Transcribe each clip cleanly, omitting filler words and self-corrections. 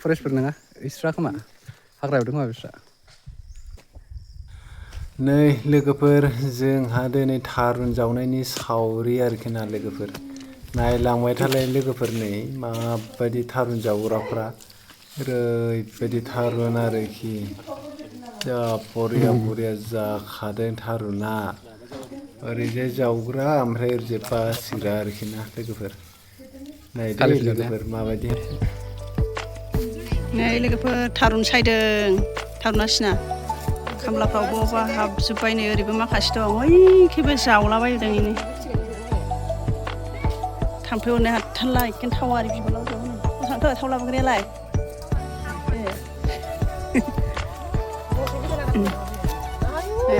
फरेस्टफोर नङा इसोरा खोमा हाग्रायाव दं खोमा बिस्रा नै लोगोफोर जोंहा दिनै थारुन जावनायनि सावरि आरोखि ना लोगोफोर नायलांबाय थालाय लोगोफोर नै माबायदि थारुन जावग्राफ्रा ओरैबायदि थारुन आरोखि जा बरिया बरिया जाखादों थारुना ओरैजाय जावग्रा ओमफ्राय ओरैजाय बासिग्रा आरोखि ना लोगोफोर नायदो लोगोफोर माबायदि नै लोगोफोर थारुन सायदों थारुना सिना खामलाफ्रावबो अबा हाबजोब्बाय नै ओरैबो माखासे दं ओइखिबो जावलाबायदों इनै थाम्फै अरनाय हाथारला एखेन थावारि बिबालाव जावनो थांथ' थाव लाबोग्रायालाय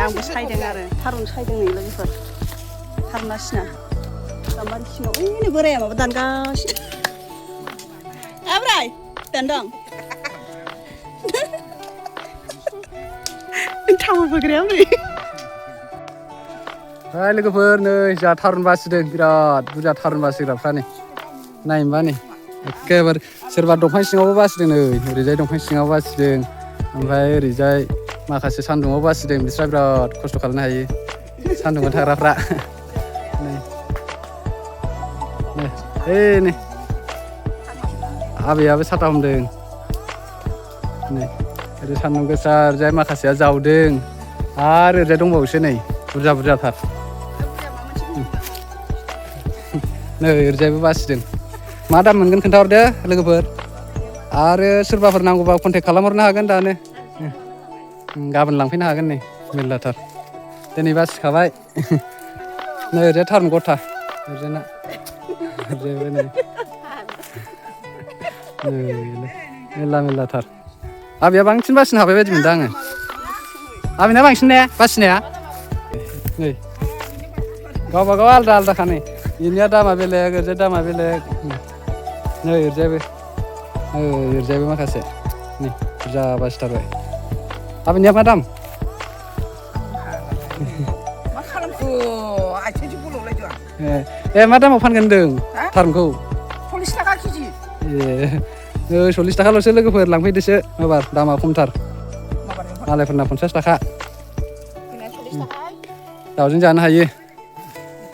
आंबो सायदों आरो थारुन सायदों नै लोगोफोर थारुना सिना गाम्बारि सिङाव ओइनै बोराया माबा दानगासिनो आब्राय दानदों थाव बोग्रायाव नै हाय लोगोफोर नै जा थारुन बासिदों बिराद बुरजा थारुन बासिग्राफ्रा नै नायनोबा नै एखेबारे सोरबा दंफां सिङावबो बासिदों नै ओरैजाय दंफां सिङाव बासिदों ओमफ्राय ओरैजाय माखासे सान्दुङाव बासिदों बिस्रा बिराद खस्थ' खालामनो हायो सान्दुङाव थाग्राफ्रा नै आबैयाबो साथा हमदों नै ओरै सान्दुं गोसा ओरैजाय माखासेया जावदों आरो ओरैजाय दंबावोसो नै बुरजा बुरजाथार नै ओरैजायबो बासिदों मा दाम मोनगोन खोन्थाहरदो लोगोफोर आरो सोरबाफोर नांगौबा कन्टेक्ट खालामहरनो हागोन दानो गाबोन लांफैनो हागोन नै मेरलाथार दिनै बासिखाबाय नै ओरैजाय थारुन गथा ओरैजायना ओरैजायबो नै मेरला मेरलाथार आबैया बांसिन बासिनो हाबाय बायदि मोनदों आङो आबैना बांसिन ने बासिनाया नै गावबा गाव आलदा आलदाखा नै इनिया दामा बेलेग ओरैजाय दामा बेलेग नै ओरैजायबो माखासे नै बुरजा बासिथारबाय आबैनिया मा दाम मा खालामखो आथिंसो बल'लायदों ए मा दामाव फानगोन होनदों थारुनखौ 40 थाखा केजि ए 40 थाखाल'सो लोगोफोर लांफैदोसो एबार दामा खमथार मालायफोरना 50 थाखा दाउजों जानो हायो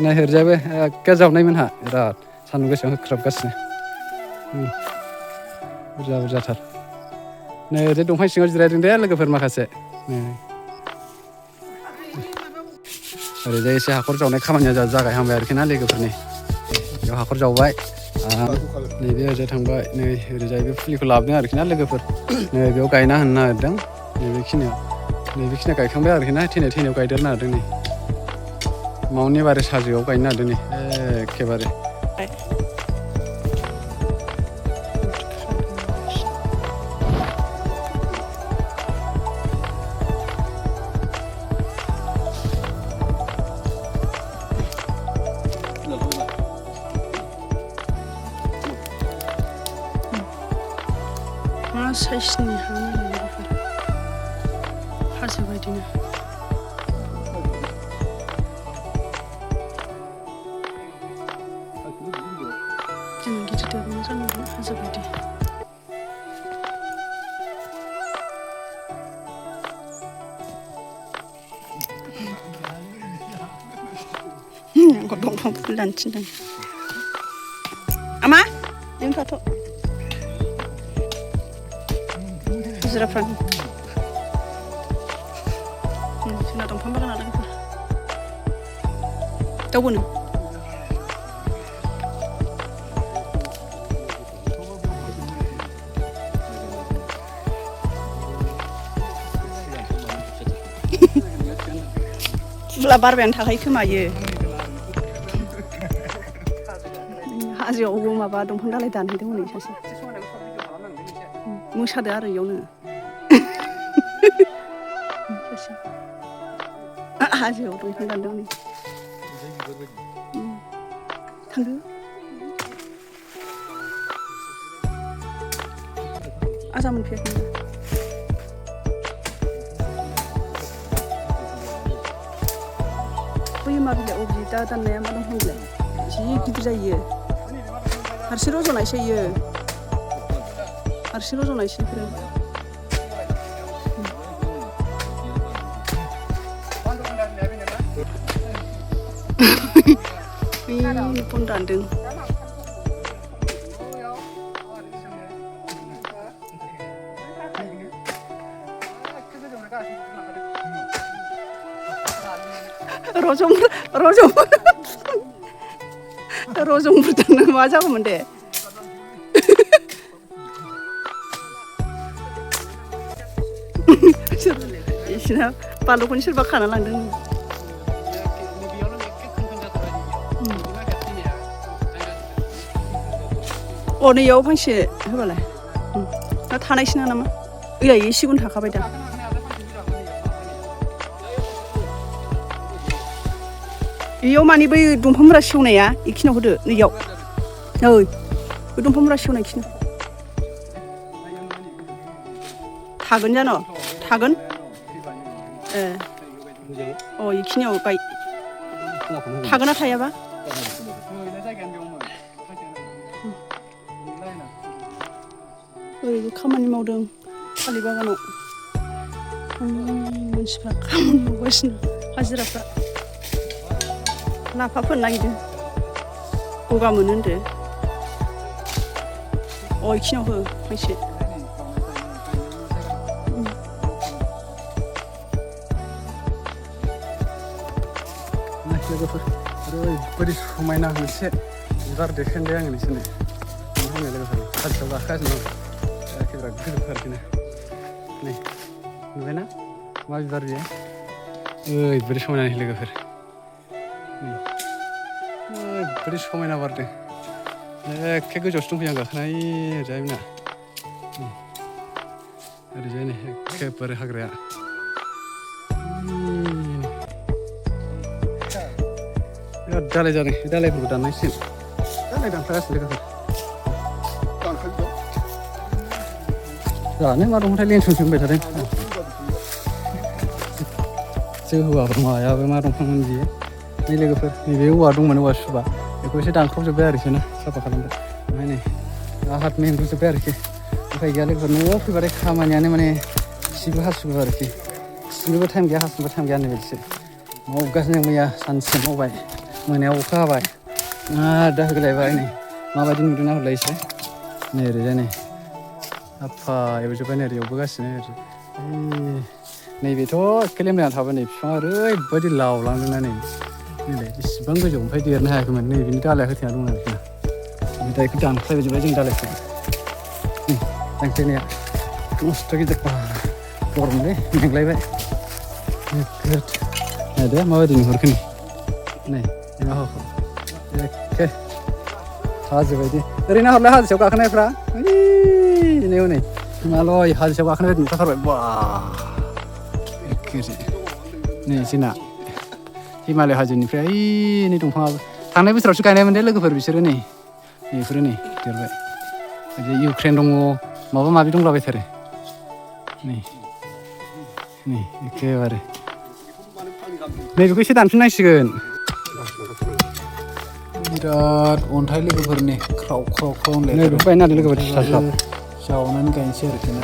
नै ओरैजायबो एखे जावनायमोनहा बिराद सान्दुं गोसायाव होख्राबगासिनो बुरजा बुरजाथार नै ओरैजाय दंफां सिङाव जिरायदों दे लोगोफोर माखासे ओरैजाय एसे हाखर जावनाय खामानिया जागायहांबाय आरोखि ना लोगोफोरनि बेयाव हाखर जावबाय नैबे ओरैजाय थांबाय नै ओरैजाय बे फुलिखौ लाबोदों आरोखि ना लोगोफोर नै बेयाव गायना होनो नागिरदों नैबेखिनियाव गायखांबाय आरोखि ना थैनायाव गायदेरनो नागिरदों नै मावनि बारे साजोआव गायनो नागिरदों नै एखेबारे मा साइसनि हा नालाय लोगोफोर हाजो बायदिनो जों गिदिर देरनो जानांगौ हाजो बायदि आंखौ दंफां फुल दानो थिनदों आमा जों थाथ' हाजिराफ्रा जोंना दंफां बागाना लोगोफोर दाउबोनो फुला बारबायानो थाखायो खोमायो हाजोआवबो माबा दंफां दालाय दानहैदोंमोन नै सासे मोसादो आरो इयावनो हाजोआव दंफां दानदोंमोन थांदो आजा मोनफैयाखै बै मा बिलाइ दा दाननाया मा दंफां बिलाइ जि गिदिर जायो हारसिं रज'नायसो इयो हारसिं रज'नायसो इफोरो बन रानदों रजंबुरदानो मा जागौमोन दे इसोरना बानलुखौनो सोरबा खाना लांदों अ नैयाव फांसे होबालाय दा थानायसो नामा ओइया इयो सिगुन थाखाबाय दा इयाव माने बै दंफांफोरा सेवनाया इखिनियाव होदो नैयाव ओइ बै दंफांफोरा सेवनायखिनि थागोन जानो थागोन अ इखिनियाव गाय थागोन ना थायाबा ओरैबो खामानि मावदों थालिर बागानाव मानसिफ्रा खामानि मावगासिनो हाजिराफ्रा लाफा फोनो नागिरदों गगा मोनो होनदो अ इखिनियाव हो फांसे लोगोफोर ओरैबायदि समायना मोनसे बिबार देखायदों आङो नोंसोरनो होनो लोगोफोर हाजोआव गाखोगासिनो दं एखेबारे गोजौखा आरोखिना नै नुबायना मा बिबार बियो ओरैबायदि समायना लोगोफोर ओरैबायदि समायना बारदों एखे गोजौआवसो दंफैयो आं गाखोनाय ओरैजाय मोना ओरैजाय नै एखेबारे हाग्राया बिराद दालाय जादों बे दालायफोरखौ दाननांसिगोन दालाय दानखागासिनो लोगोफोर जानो मा दंथाय लेंसुंसो होनबाय थादों जोहोआबो मायाबो मा दंफांमोन बियो नै लोगोफोर नैबे औवा दंमोन औवा सुबा बेखौ एसे दानख्रबजोब्बाय आरोखि ना साफा खालामबाय ओमफ्राय नै आहात मेंग्रुजोब्बाय आरोखि उफाय गैया लोगोफोर न'आव फैबाथाय खामानियानो माने खिबो हासुबो आरोखि खिनोबो टाइम गैया हासुनोबो टाइम गैया होननाय बायदिसो मावगासिनो मैया सानसे मावबाय मोनायाव अखा हाबाय दा होलायबाय नै माबायदि नुदोंना हरलाय एसे नै ओरैजाय नै आफा एवजोब्बाय नै ओरै एवबोगासिनो ओरै नैबेथ' एखे लेमनानै थाबाय नै बिफाङा ओरैबायदि लावलांदोंना नै नैलाय इसिबां गोजौ ओमफ्राय देरनो हायाखैमोन नै बिनि दालाया होथेना दं आरोखि ना दा बेखौ दानख्लायजोब्बाय जों दालायखौ दानख्लायनाया मस्थ' गिदिर गरमलै मेंलायबाय नोगोद नायदो माबायदि नुहुरखो नै माबाखौ एखे हाजो बायदि ओरैनो हरलाय हाजोआव गाखोनायफ्रा नै हनै मालय हाजोआव गाखोनाय बायदि नुखाथारबाय बा एखे नै जोंना हिमालय हाजोनिफ्राय नै दंफाङाबो थांनाय बोसोरावसो गायनायमोन दे लोगोफोर बिसोरो नै बेफोरो नै देरबाय ओरै इउक्रेन दङ माबा माबि दंलाबायथारो नै नै एखेबारे नैबेखौ एसे दानफिननांसिगोन बिराद अन्थाइ लोगोफोरनि ख्राव ख्राव ख्राव नै बेखौ बायना होदो लोगोफोर फिसा जावनानै गायनोसै आरोखि ना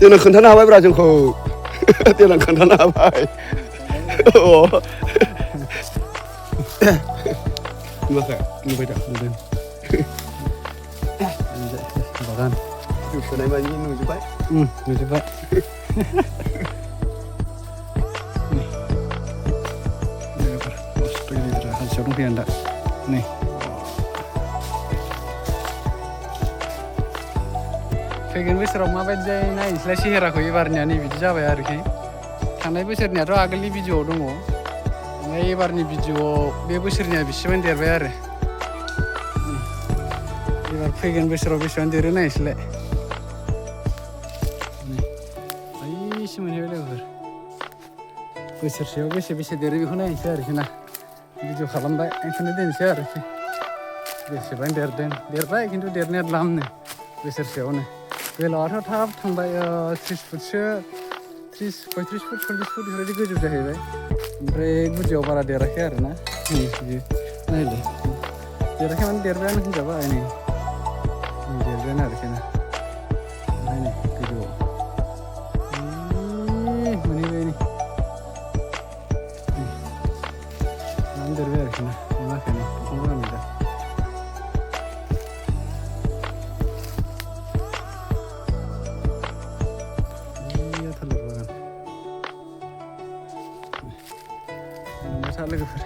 देनां खोन्थानो हाबायब्रा जोंखौ देनां खोन्थानो हाबाय नुवाखै नुबाय दा नुदों bagan सोनाय मानि नुजोब्बाय नुजोब्बाय खस्थ' गिदिर हाजोआव दंफैयो दा नै फैगोन बोसोराव माबायदि जायो नायनोसैलाय सेहेराखौ एबारनिया नै बिदि जाबाय आरोखि थांनाय बोसोरनियाथ' आगोलनि भिडिअ'आव दङ ओमफ्राय एबारनि भिडिअ'आव बे बोसोरनिया बेसेबां देरबाय आरो एबार फैगोन बोसोराव बेसेबां देरो नायनोसैलाय बैसो मोनहैबाय लोगोफोर बोसोरसेयाव बेसे देरो बेखौ नायनोसै आरोखि ना भिडिअ खालामबाय ओंखायनो दोनसै आरोखि बेसेबां देरबाय खिन्थु देरनाया द्लामनो बोसोरसेयावनो गोलावाथ' थाब थांबाय 30 फुटसो 35 फुट 40 फुट बेफोरबायदि गोजौ जाहैबाय ओमफ्राय गुदियाव बारा देराखै आरोना नायलाय देराखै माने देरबायानो होनजाबाय नै देरबायानो आरोखि ना ओमफ्राय नै गोजौआव मोनहैबाय नै मानो देरबाय आरोखि ना नुवाखै नै दंफां बागान दा लोगोफोर